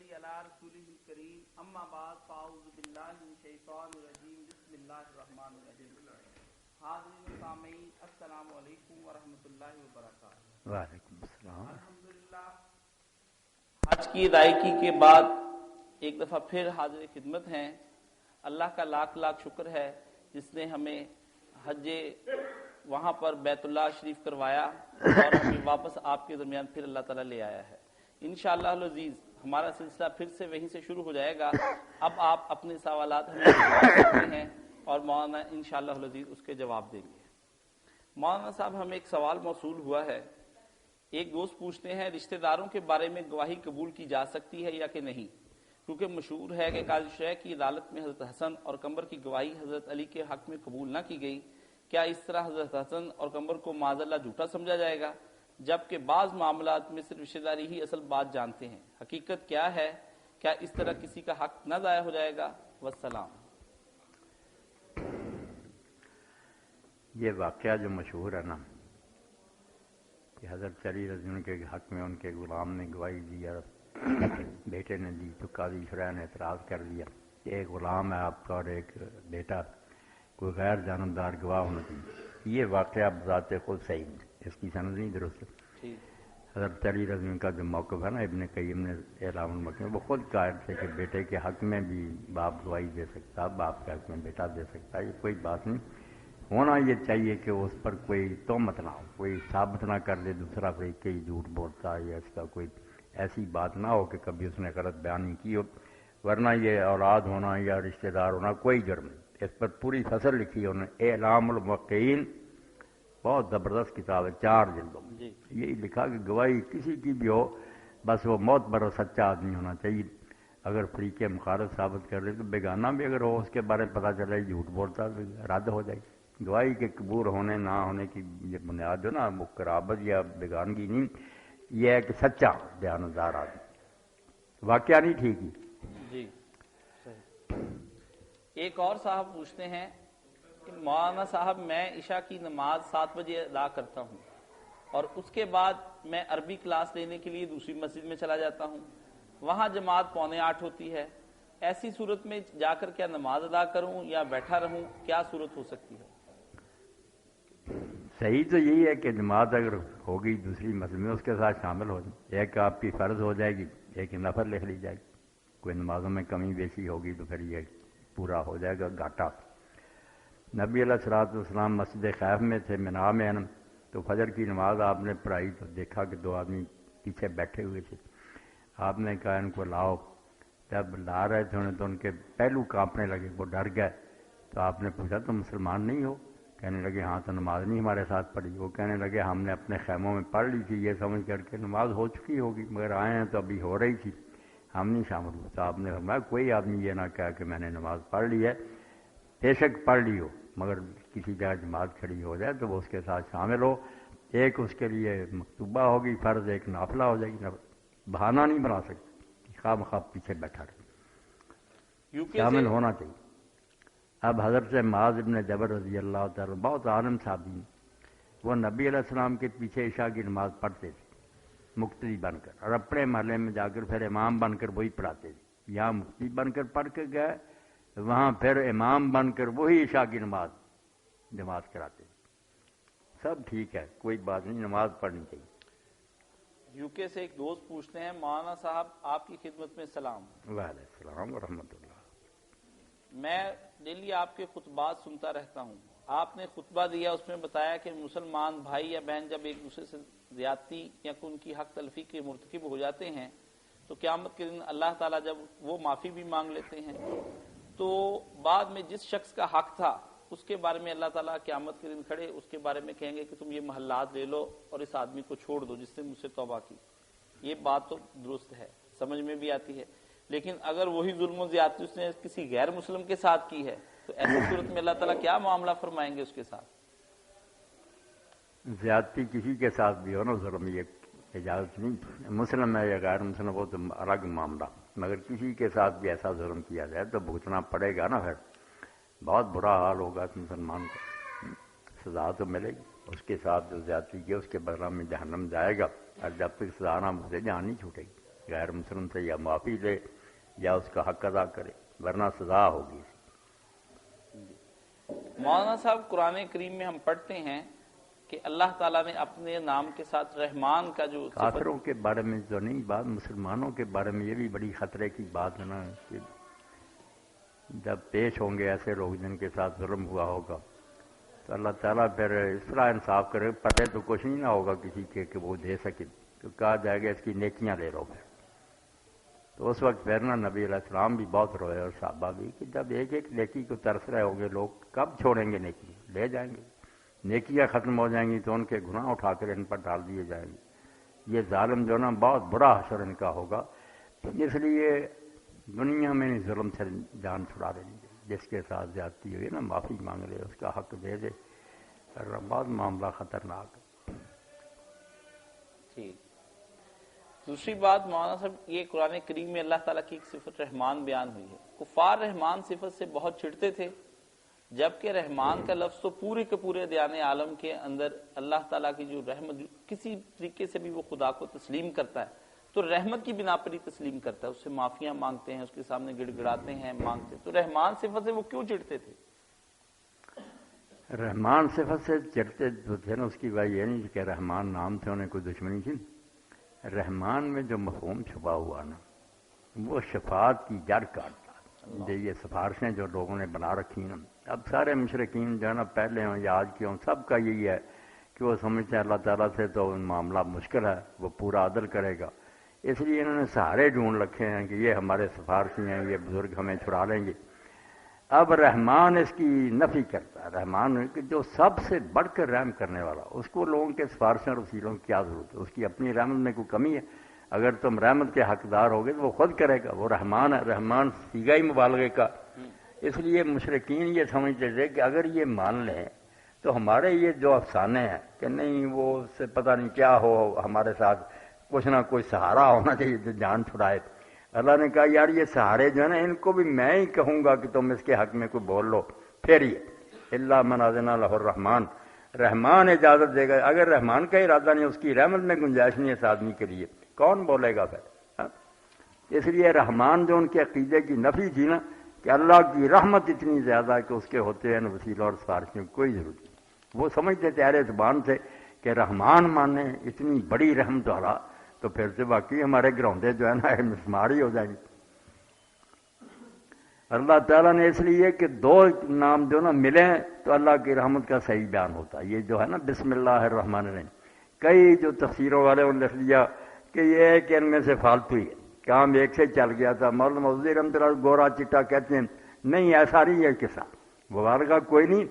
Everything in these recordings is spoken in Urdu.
نصلی علی رسولہ الکریم اما بعد فاعوذ باللہ من الشیطان الرجیم بسم اللہ الرحمن الرحیم. حاضرین و سامعین السلام علیکم ورحمۃ اللہ وبرکاتہ. وعلیکم السلام. الحمدللہ حج کی ادائیگی کے بعد ایک دفعہ پھر حاضر خدمت ہیں. اللہ کا لاکھ لاکھ شکر ہے جس نے ہمیں حج وہاں پر بیت اللہ شریف کروایا اور ہمیں واپس آپ کے درمیان پھر اللہ تعالیٰ لے آیا ہے. انشاءاللہ العزیز ہمارا سلسلہ پھر سے وہیں سے شروع ہو جائے گا. اب آپ اپنے سوالات ہمیں پوچھ سکتے ہیں اور مولانا انشاءاللہ العزیز اس کے جواب دیں گے. مولانا صاحب ہمیں ایک سوال موصول ہوا ہے. ایک دوست پوچھتے ہیں رشتہ داروں کے بارے میں گواہی قبول کی جا سکتی ہے یا کہ نہیں، کیونکہ مشہور ہے کہ قاضی شریح کی عدالت میں حضرت حسن اور قمر کی گواہی حضرت علی کے حق میں قبول نہ کی گئی. کیا اس طرح حضرت حسن اور قمر کو معاذ اللہ جھوٹا سمجھا جائے گا، جبکہ بعض معاملات میں صرف رشتہ داری ہی اصل بات جانتے ہیں؟ حقیقت کیا ہے؟ کیا اس طرح کسی کا حق نہ ضائع ہو جائے گا؟ والسلام. یہ واقعہ جو مشہور ہے نا کہ حضرت علی رضی اللہ عنہ کے حق میں ان کے غلام نے گواہی دی اور بیٹے نے دی تو قاضی شرح نے اعتراض کر دیا کہ ایک غلام ہے آپ کا اور ایک بیٹا، کوئی غیر جانبدار گواہ ہونا چاہیے. یہ واقعہ بذات خود صحیح ہے، اس کی سند نہیں درست ہے. حضرت علی رضی اللہ عنہ کا جو موقف ہے نا ابن قیم نے اعلام المکن میں وہ خود قائل تھے کہ بیٹے کے حق میں بھی باپ گواہی دے سکتا، باپ کے حق میں بیٹا دے سکتا. یہ کوئی بات نہیں. ہونا یہ چاہیے کہ اس پر کوئی تہمت نہ ہو، کوئی ثابت نہ کر دے دوسرا فریق کہ جھوٹ بولتا ہے یا اس کا کوئی ایسی بات نہ ہو کہ کبھی اس نے غلط بیان نہیں کی ہو. ورنہ یہ اولاد ہونا یا رشتہ دار ہونا کوئی جرم نہیں. اس پر پوری فصل لکھی ہے انہوں نے، اعلام الموقعین، بہت زبردست کتاب ہے، 4 جلدوں میں. یہی لکھا کہ گواہی کسی کی بھی ہو بس وہ معتبر اور سچا آدمی ہونا چاہیے. اگر فریق مخالف ثابت کر دے تو بیگانہ بھی اگر ہو اس کے بارے میں پتہ چلے جھوٹ بولتا تو رد ہو جائے. گواہی کے قبول ہونے نہ ہونے کی یہ بنیاد جو نا وہ قرابت یا بیگانگی نہیں، یہ ہے کہ سچا دیانتدار آدمی. واقعہ نہیں ٹھیک ہی. جی صحیح. ایک اور صاحب پوچھتے ہیں کہ مولانا صاحب میں عشاء کی نماز 7 بجے ادا کرتا ہوں اور اس کے بعد میں عربی کلاس لینے کے لیے دوسری مسجد میں چلا جاتا ہوں، وہاں جماعت 7:45 ہوتی ہے. ایسی صورت میں جا کر کیا نماز ادا کروں یا بیٹھا رہوں؟ کیا صورت ہو سکتی ہے؟ صحیح تو یہی ہے کہ نماز اگر ہوگی دوسری مسجد میں اس کے ساتھ شامل ہو جائے. ایک آپ کی فرض ہو جائے گی، ایک نفل لکھ لی جائے گی. کوئی نمازوں میں کمی بیشی ہوگی تو پھر یہ پورا ہو جائے گا گھاٹا. نبی علیہ الصلوۃ والسلام مسجد خیف میں تھے مینا میں، تو فجر کی نماز آپ نے پڑھائی تو دیکھا کہ 2 آدمی پیچھے بیٹھے ہوئے تھے. آپ نے کہا ان کو لاؤ. جب لا رہے تھے انہیں تو ان کے پہلو کانپنے لگے، وہ ڈر گئے. تو آپ نے پوچھا تم مسلمان نہیں ہو؟ کہنے لگے ہاں. تو نماز نہیں ہمارے ساتھ پڑھی؟ وہ کہنے لگے ہم نے اپنے خیموں میں پڑھ لی تھی یہ سمجھ کر کے نماز ہو چکی ہوگی، مگر آئے ہیں تو ابھی ہو رہی تھی، ہم نہیں شامل ہوئے. تو آپ نے فرمایا کوئی آدمی یہ نہ کہا کہ میں نے نماز پڑھ لی ہے، بے شک پڑھ لی ہو، مگر کسی جگہ جماعت کھڑی ہو جائے تو وہ اس کے ساتھ شامل ہو. ایک اس کے لیے مکتوبہ ہوگی فرض، ایک نافلہ ہو جائے گی. بہانہ نہیں بنا سکتے، خواہ مخواہ پیچھے بیٹھا رہے، شامل ہونا چاہیے. اب حضرت معاذ ابن جبل رضی اللہ تعالیٰ بہت عالم صحابی ہیں، وہ نبی علیہ السلام کے پیچھے عشاء کی نماز پڑھتے تھے مقتدی بن کر، اور اپنے محلے میں جا کر پھر امام بن کر وہی پڑھاتے تھے. یہاں مقتدی بن کر پڑھ کے گئے، وہاں پھر امام بن کر وہی عشاء کی نماز جماعت کراتے تھے. سب ٹھیک ہے، کوئی بات نہیں، نماز پڑھنی چاہیے. یو کے سے ایک دوست پوچھتے ہیں مولانا صاحب آپ کی خدمت میں سلام. وعلیکم السلام ورحمۃ اللہ. میں ڈیلی آپ کے خطبات سنتا رہتا ہوں. آپ نے خطبہ دیا اس میں بتایا کہ مسلمان بھائی یا بہن جب ایک دوسرے سے زیادتی یا ان کی حق تلفی کے مرتکب ہو جاتے ہیں تو قیامت کے دن اللہ تعالیٰ جب وہ معافی بھی مانگ لیتے ہیں تو بعد میں جس شخص کا حق تھا اس کے بارے میں اللہ تعالیٰ قیامت کے دن کھڑے اس کے بارے میں کہیں گے کہ تم یہ محلات لے لو اور اس آدمی کو چھوڑ دو جس نے مجھ سے توبہ کی. یہ بات تو درست ہے، سمجھ میں بھی آتی ہے، لیکن اگر وہی ظلم و زیادتی اس نے کسی غیر مسلم کے ساتھ کی ہے تو ایسی صورت میں اللہ تعالیٰ کیا معاملہ فرمائیں گے اس کے ساتھ؟ زیادتی کسی کے ساتھ بھی ہو نا ظلم یہ اجازت نہیں، مسلم ہے یا غیر مسلم وہ تو الگ معاملہ، مگر کسی کے ساتھ بھی ایسا ظلم کیا جائے تو بھگتنا پڑے گا نا. پھر بہت برا حال ہوگا اس مسلمان کا. سزا تو ملے گی. اس کے ساتھ جو زیادتی کی اس کے بدلہ میں جہنم جائے گا، اور جب تک سزا نہ ملے جان نہیں چھوٹے گی. غیر مسلم سے یا معافی لے یا اس کا حق ادا کرے، ورنہ سزا ہوگی۔ مولانا صاحب، قرآن کریم میں ہم پڑھتے ہیں کہ اللہ تعالیٰ نے اپنے نام کے ساتھ رحمان کا جو کافروں کے بارے میں جو نہیں بات، مسلمانوں کے بارے میں یہ بھی بڑی خطرے کی بات ہے نا کہ جب پیش ہوں گے ایسے لوگ جن کے ساتھ ظلم ہوا ہوگا تو اللہ تعالیٰ پھر اس طرح انصاف کرے، پتہ تو کچھ نہیں نہ ہوگا کسی کے کہ وہ دے سکے، تو کہا جائے گا اس کی نیکیاں لے لو پھر۔ تو اس وقت پھر نا نبی علیہ السلام بھی بہت روئے اور صحابہ بھی کہ جب ایک ایک نیکی کو ترس رہے ہوں گے لوگ، کب چھوڑیں گے نیکی؟ لے جائیں گے، نیکیاں ختم ہو جائیں گی تو ان کے گناہ اٹھا کر ان پر ڈال دیے جائیں گے۔ یہ ظالم جو نا بہت برا حشر ان کا ہوگا، اس لیے دنیا میں ظلم سے جان چھڑا لینی چاہیے۔ جس کے ساتھ زیادتی ہوئی نا معافی مانگ لے، اس کا حق دے دے، اور بہت معاملہ خطرناک ہے۔ ٹھیک۔ دوسری بات مولانا صاحب، یہ قرآن کریم میں اللہ تعالیٰ کی ایک صفت رحمان بیان ہوئی ہے۔ کفار رحمان صفت سے بہت چڑھتے تھے، جبکہ رحمان کا لفظ تو پورے کے پورے دیان عالم کے اندر اللہ تعالیٰ کی جو رحمت، کسی طریقے سے بھی وہ خدا کو تسلیم کرتا ہے تو رحمت کی بنا پر ہی تسلیم کرتا ہے، اس سے معافیاں مانگتے ہیں، اس کے سامنے گڑ گڑاتے ہیں، مانگتے ہیں۔ تو رحمان صفت سے وہ کیوں چڑھتے تھے؟ رحمان صفت سے چڑھتے جو تھے نا، اس کی وجہ یہ نہیں کہ رحمان نام سے انہیں کوئی دشمنی تھی۔ رحمان میں جو مفہوم چھپا ہوا نا، وہ شفاعت کی جڑ کاٹتا۔ یہ سفارشیں جو لوگوں نے بنا رکھی نا، اب سارے مشرکین جو ہے نا، پہلے ہوں یا آج کے ہوں، سب کا یہی ہے کہ وہ سمجھتے ہیں اللہ تعالیٰ سے تو معاملہ مشکل ہے، وہ پورا عدل کرے گا، اس لیے انہوں نے سہارے ڈھونڈ رکھے ہیں کہ یہ ہمارے سفارشی ہیں، یہ بزرگ ہمیں چھڑا لیں گے۔ اب رحمان اس کی نفی کرتا ہے۔ رحمان کہ جو سب سے بڑھ کر رحم کرنے والا، اس کو لوگوں کے سفارشوں اور وسیلوں کی کیا ضرورت ہے؟ اس کی اپنی رحمت میں کوئی کمی ہے؟ اگر تم رحمت کے حقدار ہوگے تو وہ خود کرے گا، وہ رحمان ہے۔ رحمان صیغہ ہی مبالغے کا۔ اس لیے مشرکین یہ سمجھتے تھے کہ اگر یہ مان لیں تو ہمارے یہ جو افسانے ہیں کہ نہیں وہ اس سے پتہ نہیں کیا ہو، ہمارے ساتھ کچھ نہ کوئی سہارا ہونا چاہیے جو جان چھڑائے۔ اللہ نے کہا یار یہ سہارے جو ہے نا، ان کو بھی میں ہی کہوں گا کہ تم اس کے حق میں کوئی بول لو، پھر یہ اللہ من اذن لہ الرحمن، رحمان اجازت دے گا۔ اگر رحمان کا ارادہ نہیں، اس کی رحمت میں گنجائش نہیں ہے اس آدمی کے لیے، کون بولے گا پھر؟ اس لیے رحمان جو ان کے عقیدے کی نفی تھی نا کہ اللہ کی رحمت اتنی زیادہ ہے کہ اس کے ہوتے ہیں وسیلہ اور سفارشوں کی کوئی ضرورت نہیں۔ وہ سمجھتے تھے اہل زبان سے کہ رحمان مانے اتنی بڑی رحمت والا، تو پھر سے باقی ہمارے گراؤنڈے جو ہے نا مسمار ہی ہو جائیں گے۔ اللہ تعالیٰ نے اس لیے کہ دو نام جو نا ملیں تو اللہ کی رحمت کا صحیح بیان ہوتا ہے۔ یہ جو ہے نا بسم اللہ الرحمن الرحیم، کئی جو تفسیروں والے نے لکھ لیا کہ یہ ہے کہ ان میں سے فالتو ہی ہے، کام ایک سے چل گیا تھا۔ مولانا مودودی رحمۃ اللہ گورا چٹا کہتے ہیں نہیں، ایسا نہیں ہے قصہ، مبارکہ کوئی نہیں،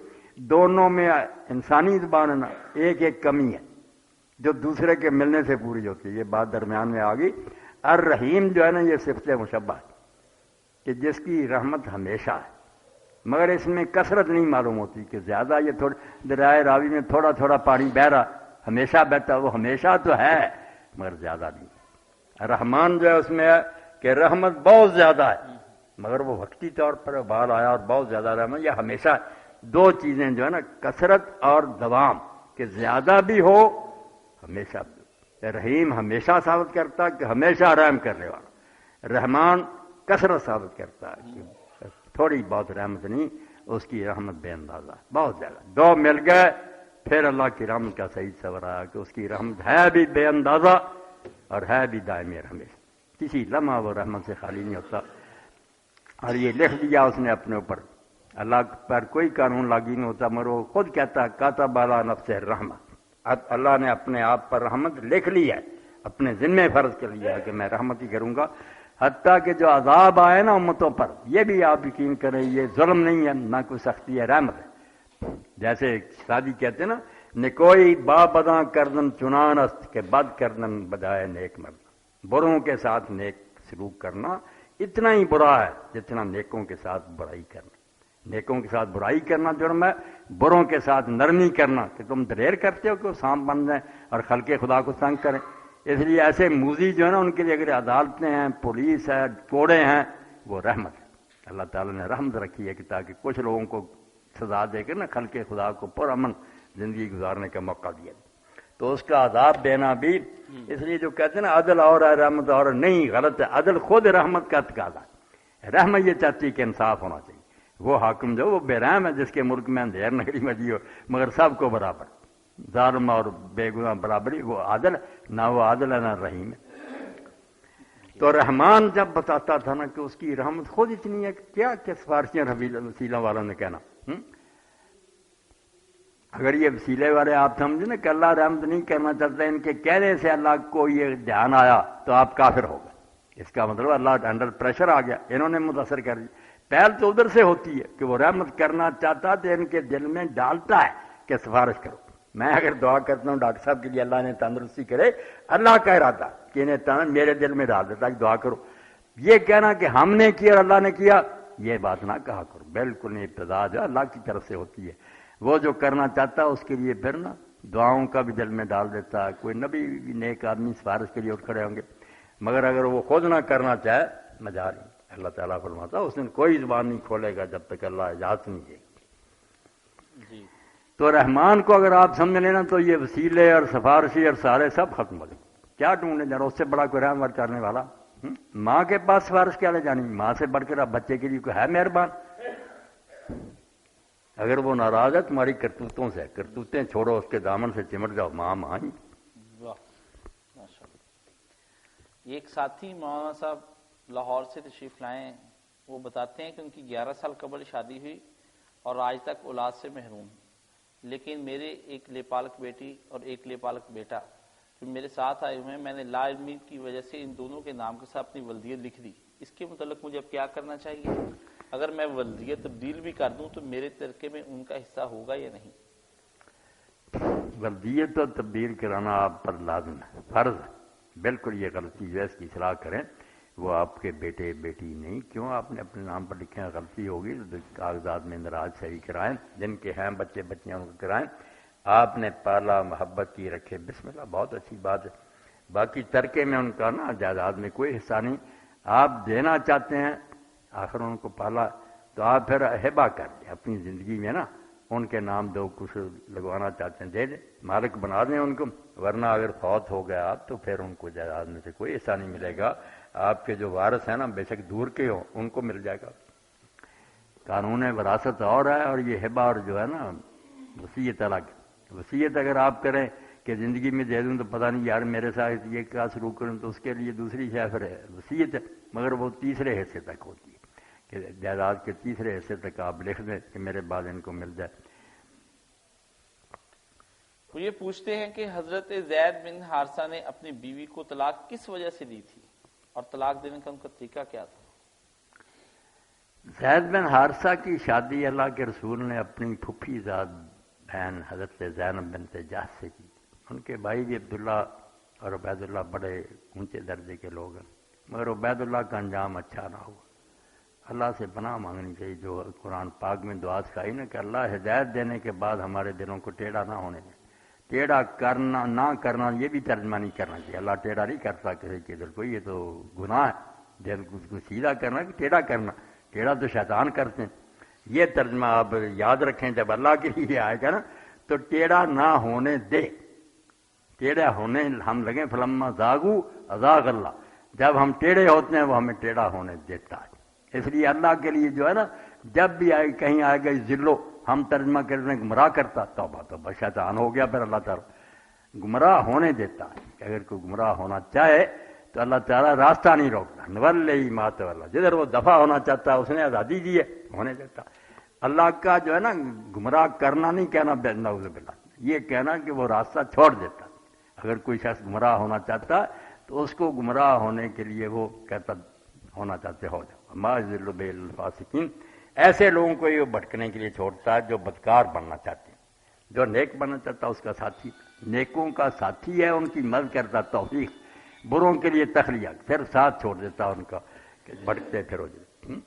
دونوں میں انسانی زبان ہے نا ایک ایک کمی ہے جو دوسرے کے ملنے سے پوری ہوتی ہے۔ یہ بات درمیان میں آ گئی۔ الرحیم جو ہے نا یہ صفت مشبہ ہے کہ جس کی رحمت ہمیشہ ہے، مگر اس میں کثرت نہیں معلوم ہوتی کہ زیادہ یہ تھوڑا دریائے راوی میں تھوڑا تھوڑا پانی بہ رہا، ہمیشہ بہتا، وہ ہمیشہ تو ہے مگر زیادہ نہیں۔ رحمان جو ہے اس میں ہے کہ رحمت بہت زیادہ ہے مگر وہ وقتی طور پر بال آیا، اور بہت زیادہ رحمت یہ ہمیشہ ہے۔ دو چیزیں جو ہے نا، کثرت اور دوام، کہ زیادہ بھی ہو ہمیشہ بھی۔ رحیم ہمیشہ ثابت کرتا ہے کہ ہمیشہ رحم کرنے والا، رحمان کثرت ثابت کرتا ہے کہ تھوڑی بہت رحمت نہیں، اس کی رحمت بے اندازہ بہت زیادہ۔ دو مل گئے پھر اللہ کی رحمت کا صحیح تصور آیا کہ اس کی رحمت ہے بھی بے اندازہ اور ہے بھی دائمی ہمیشہ، کسی لمحہ وہ رحمت سے خالی نہیں ہوتا۔ اور یہ لکھ دیا اس نے اپنے اوپر، اللہ پر کوئی قانون لاگو نہیں ہوتا مگر وہ خود کہتا ہے کاتب علی نفسہ الرحمۃ، اللہ نے اپنے آپ پر رحمت لکھ لی ہے، اپنے ذمہ فرض کر لیا ہے کہ میں رحمت ہی کروں گا۔ حتیٰ کہ جو عذاب آئے نا امتوں پر، یہ بھی آپ یقین کریں یہ ظلم نہیں ہے، نہ کوئی سختی ہے، رحمت ہے۔ جیسے شادی کہتے ہیں نا، نکوئی با بداں کردن چنان است کہ بد کردن بجائے نیک مرد، بروں کے ساتھ نیک سلوک کرنا اتنا ہی برا ہے جتنا نیکوں کے ساتھ برائی کرنا۔ نیکوں کے ساتھ برائی کرنا جرم ہے، بروں کے ساتھ نرمی کرنا کہ تم دلیر کرتے ہو کہ وہ سانپ بن جائیں اور خلق خدا کو تنگ کریں۔ اس لیے ایسے موذی جو ہے نا ان کے لیے اگر عدالتیں ہیں، پولیس ہے، کوڑے ہیں، وہ رحمت ہے۔ اللہ تعالیٰ نے رحمت رکھی ہے کہ تاکہ کچھ لوگوں کو سزا دے کر نا خلق خدا کو پرامن زندگی گزارنے کا موقع دیا، تو اس کا عذاب دینا بھی اس لیے جو کہتے ہیں نا عدل اور ہے رحمت اور نہیں، غلط ہے. عدل خود رحمت کا تقاضا ہے. رحمت یہ چاہتی ہے کہ انصاف ہونا چاہیے. وہ حاکم جو وہ بے رحم ہے جس کے ملک میں اندھیر نگری مچی ہو مگر سب کو برابر، ظالم اور بے گناہ برابری، وہ عادل نہ، وہ عادل ہے نہ رحیم ہے. تو رحمان جب بتاتا تھا نا کہ اس کی رحمت خود اتنی ہے کیا کہ سفارشیاں وسیلہ والوں نے کہنا. اگر یہ وسیلے والے آپ سمجھیں نا کہ اللہ رحمت نہیں کرنا چاہتے، ان کے کہنے سے اللہ کو یہ دھیان آیا تو آپ کافر ہو گئے. اس کا مطلب اللہ انڈر پریشر آ گیا، انہوں نے متاثر کر دی. پہل تو ادھر سے ہوتی ہے کہ وہ رحمت کرنا چاہتا تو ان کے دل میں ڈالتا ہے کہ سفارش کرو. میں اگر دعا کرتا ہوں ڈاکٹر صاحب کے لیے اللہ نے تندرستی کرے، اللہ کا ارادہ کہ انہیں میرے دل میں ڈال دیتا کہ دعا کرو. یہ کہنا کہ ہم نے کیا اور اللہ نے کیا، یہ بات نہ کہا کرو. بالکل نہیں، ابتدا جو اللہ کی طرف سے ہوتی ہے. وہ جو کرنا چاہتا ہے اس کے لیے پھر نا دعاؤں کا بھی دل میں ڈال دیتا ہے. کوئی نبی نیک آدمی سفارش کے لیے اٹھ کھڑے ہوں گے، مگر اگر وہ خود نہ کرنا چاہے مجال نہیں. اللہ تعالیٰ فرماتا اس دن کوئی زبان نہیں کھولے گا جب تک اللہ اجازت نہیں دے گا. جی. تو رحمان کو اگر آپ سمجھ لینا تو یہ وسیلے اور سفارشی اور سارے سب ختم ہو جائیں. کیا ڈھونڈنے جا رہا اس سے بڑا کوئی رحم ور کرنے والا؟ ماں کے پاس سفارش کیا لے جانی؟ ماں سے بڑھ کر اب بچے کے لیے کوئی ہے مہربان؟ اگر وہ ناراض ہے تمہاری کرتوتوں سے، کرتوتیں چھوڑو، اس کے دامن سے چمٹ جاؤ. ماں ماں ہی. ایک ساتھی مولانا صاحب لاہور سے تشریف لائے ہیں، وہ بتاتے ہیں کہ ان کی 11 سال قبل شادی ہوئی اور آج تک اولاد سے محروم، لیکن میرے ایک لیپالک بیٹی اور ایک لیپالک بیٹا جو میرے ساتھ آئے ہوئے ہیں، میں نے لا علمی کی وجہ سے ان دونوں کے نام کے ساتھ اپنی ولدیت لکھ دی. اس کے متعلق مجھے اب کیا کرنا چاہیے؟ اگر میں ولدیت تبدیل بھی کر دوں تو میرے ترکے میں ان کا حصہ ہوگا یا نہیں؟ ولدیت تو تبدیل کرانا آپ پر لازم ہے، فرض ہے. بالکل یہ غلطی جو ہے اس کی اصلاح کریں. وہ آپ کے بیٹے بیٹی نہیں، کیوں آپ نے اپنے نام پر لکھے ہیں؟ غلطی ہوگی تو کاغذات میں اندراج صحیح کرائیں. جن کے ہیں بچے بچیاں ان کو کرائیں. آپ نے پالا، محبت کی رکھے، بسم اللہ، بہت اچھی بات ہے. باقی ترکے میں ان کا نا جائیداد میں کوئی حصہ نہیں. آپ دینا چاہتے ہیں، آخر ان کو پالا تو آپ پھر ہبہ کر دیں اپنی زندگی میں نا، ان کے نام دو کچھ لگوانا چاہتے ہیں دے دیں، مالک بنا دیں ان کو. ورنہ اگر فوت ہو گیا آپ تو پھر ان کو جائیداد میں سے کوئی حصہ نہیں ملے گا. آپ کے جو وارث ہیں نا بے شک دور کے ہوں ان کو مل جائے گا. قانون وراثت اور ہے، اور یہ ہبہ اور جو ہے نا وصیت الگ. وصیت اگر آپ کریں کہ زندگی میں دے دوں تو پتہ نہیں یار میرے ساتھ یہ کیا سلوک کروں، تو اس کے لیے دوسری شے پھر ہے وصیت ہے، مگر وہ تیسرے حصے تک ہوتی ہے کہ جائیداد کے تیسرے حصے تک آپ لکھ دیں کہ میرے بعد ان کو مل جائے. وہ یہ پوچھتے ہیں کہ حضرت زید بن حارثہ نے اپنی بیوی کو طلاق کس وجہ سے دی تھی اور طلاق دینے کا ان کا طریقہ کیا تھا؟ زید بن حارثہ کی شادی اللہ کے رسول نے اپنی پھپھی زاد بہن حضرت زینب بنت جحش سے کی. ان کے بھائی بھی عبداللہ اور عبید اللہ بڑے اونچے درجے کے لوگ ہیں، مگر عبید اللہ کا انجام اچھا نہ ہوا. اللہ سے پناہ مانگنی چاہیے، جو قرآن پاک میں دعا سکھائی نا کہ اللہ ہدایت دینے کے بعد ہمارے دلوں کو ٹیڑھا نہ ہونے دیں. ٹیڑھا کرنا نہ کرنا یہ بھی ترجمہ نہیں کرنا چاہیے. اللہ ٹیڑھا نہیں کرتا کسی کے دل کو، یہ تو گناہ ہے. دل کو سیدھا کرنا کہ ٹیڑھا کرنا، ٹیڑھا تو شیطان کرتے ہیں. یہ ترجمہ آپ یاد رکھیں، جب اللہ کے لیے آئے گا نا تو ٹیڑھا نہ ہونے دے. ٹیڑھا ہونے ہم لگیں فلما زاغو ازاغ اللہ، جب ہم ٹیڑھے ہوتے ہیں وہ ہمیں ٹیڑھا ہونے دیتا ہے. اس لیے اللہ کے لیے جو ہے نا جب بھی آئے کہیں آئے گا ذلو، ہم ترجمہ کرنے گمراہ کرتا، توبہ توبہ شیطان ہو گیا. پھر اللہ تعالیٰ گمراہ ہونے دیتا ہے کہ اگر کوئی گمراہ ہونا چاہے تو اللہ تعالیٰ راستہ نہیں روکتا. نولی ما تولی، جدھر وہ دفع ہونا چاہتا ہے اس نے آزادی دی ہے، ہونے دیتا. اللہ کا جو ہے نا گمراہ کرنا نہیں کہنا نعوذ باللہ، یہ کہنا کہ وہ راستہ چھوڑ دیتا. اگر کوئی شخص گمراہ ہونا چاہتا تو اس کو گمراہ ہونے کے لیے وہ کہتا ہونا چاہتے ہو جاؤ. ما یضل بالفاسقین، ایسے لوگوں کو یہ بھٹکنے کے لیے چھوڑتا ہے جو بدکار بننا چاہتے ہیں. جو نیک بننا چاہتا ہے اس کا ساتھی، نیکوں کا ساتھی ہے، ان کی مدد کرتا توفیق، بروں کے لیے تخلیہ، پھر ساتھ چھوڑ دیتا ان کا کہ بھٹکتے پھر ہو جائے.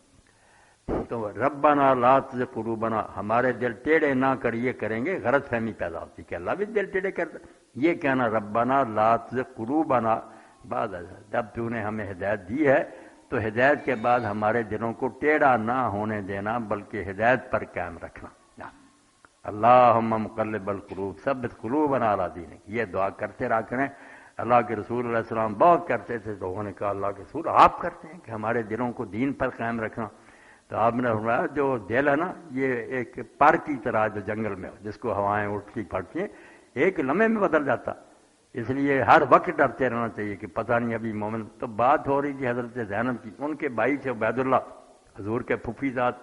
تو ربنا لا تزغ قلوبنا، ہمارے دل ٹیڑھے نہ کر، یہ کریں گے غلط فہمی پیدا ہوتی کہ اللہ بھی دل ٹیڑھے کرتا. یہ کہنا ربنا لا تزغ قلوبنا بعد إذ، جب تو نے ہمیں ہدایت دی ہے تو ہدایت کے بعد ہمارے دلوں کو ٹیڑھا نہ ہونے دینا بلکہ ہدایت پر قائم رکھنا. اللہم مقلب القلوب ثبت قلوبنا علی دینک، یہ دعا کرتے رہا کریں. اللہ کے رسول علیہ السلام بہت کرتے تھے. لوگوں نے کہا اللہ کے رسول آپ کرتے ہیں کہ ہمارے دلوں کو دین پر قائم رکھنا. تو آپ نے فرمایا جو دل ہے نا یہ ایک پر کی طرح جو جنگل میں جس کو ہوائیں اٹھتی پھٹتی ہیں ایک لمحے میں بدل جاتا. اس لیے ہر وقت ڈرتے رہنا چاہیے کہ پتہ نہیں ابھی مومن. تو بات ہو رہی تھی حضرت زینب کی, ان کے بھائی تھے عبید اللہ حضور کے پھوپھی ذات,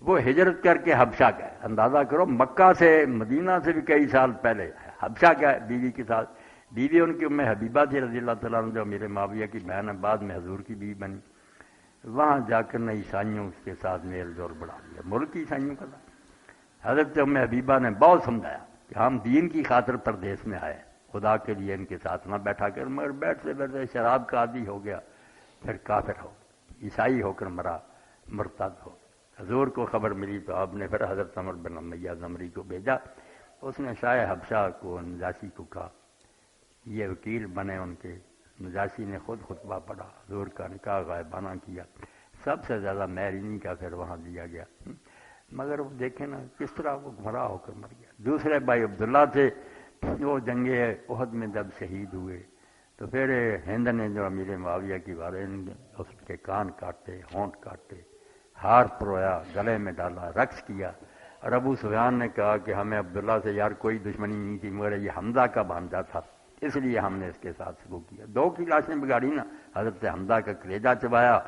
وہ ہجرت کر کے حبشہ گئے. اندازہ کرو مکہ سے مدینہ سے بھی کئی سال پہلے حبشہ گئے بیوی کے ساتھ. بیوی ان کی ام حبیبہ تھی رضی اللہ تعالیٰ عنہ جو میرے معاویہ کی بہن ہے, بعد میں حضور کی بیوی بنی. وہاں جا کر نے عیسائیوں کے ساتھ میل جول بڑھا دیا, ملک عیسائیوں کا تھا. حضرت ام حبیبہ نے بہت سمجھایا کہ ہم دین کی خاطر پردیس میں آئے, خدا کے لیے ان کے ساتھ نہ بیٹھا کر, مگر بیٹھتے بیٹھتے شراب کا عادی ہو گیا, پھر کافر ہو عیسائی ہو کر مرا, مرتد ہو. حضور کو خبر ملی تو آپ نے پھر حضرت عمر بن امیہ زمری کو بھیجا. اس نے شاہ حبشہ کو نجاشی کو کہا یہ وکیل بنے ان کے. نجاشی نے خود خطبہ پڑھا, حضور کا نکاح غائبانہ کیا, سب سے زیادہ مہر انہی کا پھر وہاں دیا گیا. مگر وہ دیکھیں نا کس طرح وہ گمراہ ہو کر مر گیا. دوسرے بھائی عبداللہ تھے, وہ جنگ احد میں جب شہید ہوئے تو پھر ہند نے جو امیر معاویہ کی والد اس کے کان کاٹے, ہونٹ کاٹے, ہار پرویا, گلے میں ڈالا, رقص کیا. اور ابو سفیان نے کہا کہ ہمیں عبداللہ سے یار کوئی دشمنی نہیں تھی, مگر یہ حمزہ کا بھانجا تھا اس لیے ہم نے اس کے ساتھ سلوک کیا. دو کی لاشیں بگاڑی نا, حضرت حمزہ کا کلیجہ چبایا,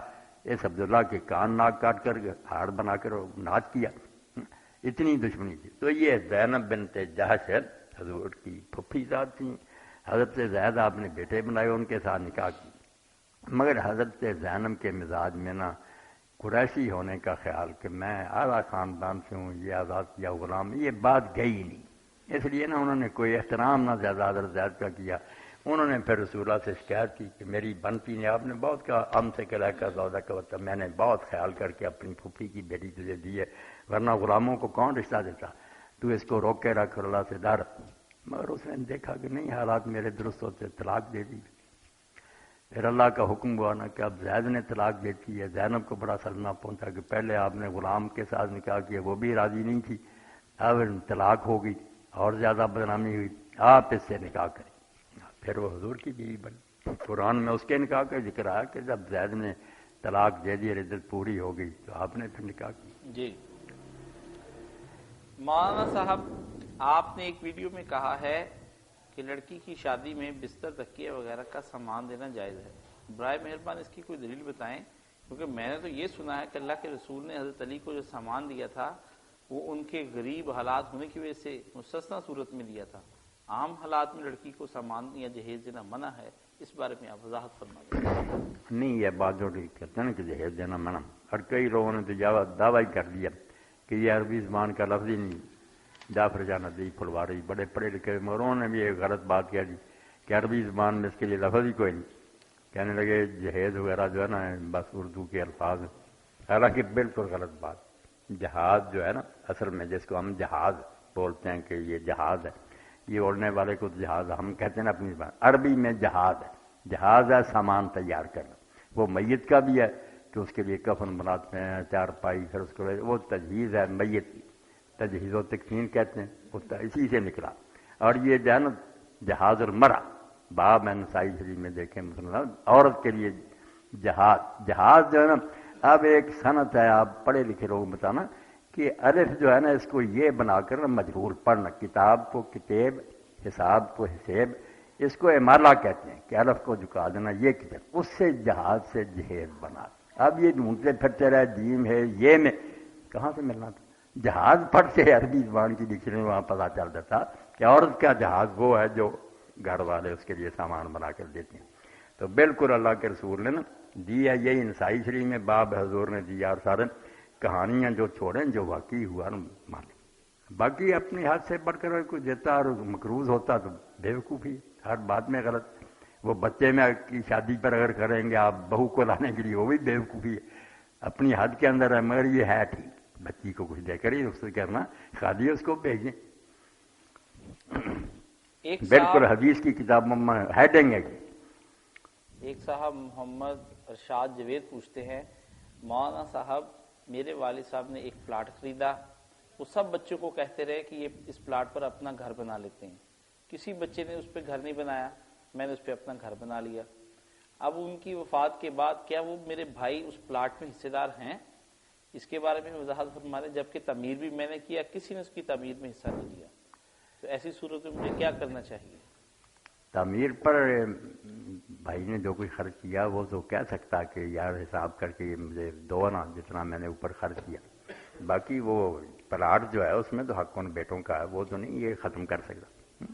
اس عبداللہ کے کان ناک کاٹ کر ہار بنا کر ناچ کیا. اتنی دشمنی تھی. تو یہ زینب بنت جہش حضور کی پھپھی ذات تھیں. حضرت زید آپ نے بیٹے بنائے, ان کے ساتھ نکاح کی. مگر حضرت زینب کے مزاج میں نا قریشی ہونے کا خیال کہ میں اعلیٰ خاندان سے ہوں, یہ آزاد کیا غلام, یہ بات گئی نہیں. اس لیے نا انہوں نے کوئی احترام نہ زیادہ حضرت زید کا کیا. انہوں نے پھر رسول اللہ سے شکایت کی کہ میری بنتی نے, آپ نے بہت کہا ہم سے کہا کا سودا کا وقت, میں نے بہت خیال کر کے اپنی پھوپھی کی بیٹی تجھے دی ہے, ورنہ غلاموں کو کون رشتہ دیتا, تو اس کو روک کے رکھ, اللہ سے ڈر. مگر اس نے دیکھا کہ نہیں حالات میرے درست ہوتے, طلاق دے دی. پھر اللہ کا حکم ہوا نا کہ اب زید نے طلاق دیتی ہے. زینب کو بڑا صدمہ پہنچا کہ پہلے آپ نے غلام کے ساتھ نکاح کیا, وہ بھی راضی نہیں تھی, اب طلاق ہو گئی, اور زیادہ بدنامی ہوئی, آپ اس سے نکاح کریں. پھر وہ حضور کی بیوی بنی. قرآن میں اس کے نکاح کا ذکر آیا کہ جب زید نے طلاق دے دی, عدت پوری ہو گئی, تو آپ نے پھر نکاح کی. جی مولانا صاحب, آپ نے ایک ویڈیو میں کہا ہے کہ لڑکی کی شادی میں بستر تکیے وغیرہ کا سامان دینا جائز ہے. برائے مہربان اس کی کوئی دلیل بتائیں, کیونکہ میں نے تو یہ سنا ہے کہ اللہ کے رسول نے حضرت علی کو جو سامان دیا تھا وہ ان کے غریب حالات ہونے کی وجہ سے مستثنیٰ صورت میں دیا تھا. عام حالات میں لڑکی کو سامان یا جہیز دینا منع ہے, اس بارے میں آپ وضاحت فرما دیں. نہیں, یہ بات جو کہتے ہیں نا کہ جہیز دینا منع, اور کئی لوگوں نے تو دعویٰ کر دیا کہ یہ عربی زبان کا لفظ ہی نہیں. جعفر جاندی پھلواری بڑے پڑھے لکھے, مگر انہوں نے بھی ایک غلط بات کہہ دی کہ عربی زبان میں اس کے لیے لفظ ہی کوئی نہیں. کہنے لگے جہیز وغیرہ جو ہے نا بس اردو کے الفاظ ہیں, حالانکہ بالکل غلط بات. جہاز جو ہے نا اصل میں جس کو ہم جہاز بولتے ہیں کہ یہ جہاز ہے, یہ اڑنے والے کو جہاز ہم کہتے ہیں نا اپنی زبان, عربی میں جہاز ہے. جہاز ہے سامان تیار کرنا. وہ میت کا بھی ہے کہ اس کے لیے کفن بناتے ہیں, چار پائی, پھر اس کو وہ تجہیز ہے میت کی, تجہیز و تکفین کہتے ہیں, اسی سے نکلا. اور یہ جو ہے نا جہاز المرأ, باب میں نسائی شریف میں دیکھیں مثلاً عورت کے لیے جہاز. جہاز جو ہے نا اب ایک صنعت ہے, آپ پڑھے لکھے لوگ بتانا کہ الف جو ہے نا اس کو یہ بنا کر مجرور پڑھنا, کتاب کو کتاب, حساب کو حساب, اس کو امالہ کہتے ہیں کہ الف کو جھکا دینا, یہ کتاب, اس سے جہاز سے جہیز بنا. اب یہ ڈھونڈتے پھرتے رہے جیم ہے یہ میں, کہاں سے ملنا تھا. جہاز پڑھتے عربی زبان کی ڈکشنری وہاں پتہ چل جاتا کہ عورت کا جہاز وہ ہے جو گھر والے اس کے لیے سامان بنا کر دیتے ہیں. تو بالکل اللہ کے رسول نے نا دی ہے, یہی نسائی شریف میں باب حضور نے دیا. اور سارے کہانیاں جو چھوڑیں جو واقعی ہوا نا مانے, باقی اپنی حد سے بڑھ کر کوئی دیتا اور مقروض ہوتا تو بیوقوفی, ہر بات میں غلط. وہ بچے میں کی شادی پر اگر کریں گے آپ بہو کو لانے کے لیے, وہ بھی بیوقوفی ہے, اپنی حد کے اندر ہے. مگر یہ ہے ٹھیک, بچی کو کچھ دے کر ہی اس سے کرنا شادی, اس کو بھیجیں. بالکل حدیث کی کتابوں میں ہیڈنگ ہے. ایک صاحب محمد ارشاد جوید پوچھتے ہیں, مولانا صاحب میرے والد صاحب نے ایک پلاٹ خریدا, وہ سب بچوں کو کہتے رہے کہ یہ اس پلاٹ پر اپنا گھر بنا لیتے ہیں. کسی بچے نے اس پہ گھر نہیں بنایا, میں نے اس پہ اپنا گھر بنا لیا. اب ان کی وفات کے بعد کیا وہ میرے بھائی اس پلاٹ میں حصے دار ہیں؟ اس کے بارے میں وضاحت فرما رہے. جبکہ تعمیر بھی میں نے کیا, کسی نے اس کی تعمیر میں حصہ نہیں لیا, تو ایسی صورت میں مجھے کیا کرنا چاہیے؟ تعمیر پر بھائی نے جو کچھ خرچ کیا وہ تو کہہ سکتا کہ یار حساب کر کے مجھے دو نا جتنا میں نے اوپر خرچ کیا. باقی وہ پلاٹ جو ہے اس میں تو حق ان بیٹوں کا ہے, وہ تو نہیں یہ ختم کر سکتا.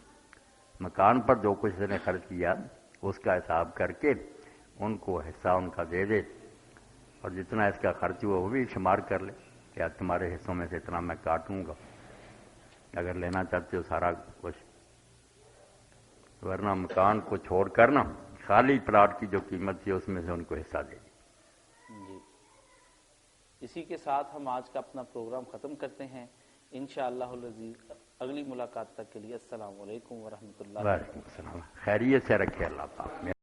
مکان پر جو کچھ اس نے خرچ کیا اس کا حساب کر کے ان کو حصہ ان کا دے دے, اور جتنا اس کا خرچ ہوا وہ بھی شمار کر لے کہ تمہارے حصوں میں سے اتنا میں کاٹوں گا اگر لینا چاہتے ہو سارا کچھ. ورنہ مکان کو چھوڑ کر نا خالی پلاٹ کی جو قیمت تھی اس میں سے ان کو حصہ دے دی. جی, اسی کے ساتھ ہم آج کا اپنا پروگرام ختم کرتے ہیں. انشاءاللہ العزیز اگلی ملاقات تک کے لیے السلام علیکم ورحمۃ اللہ. وعلیکم السلام. خیریت سے رکھے اللہ پاک.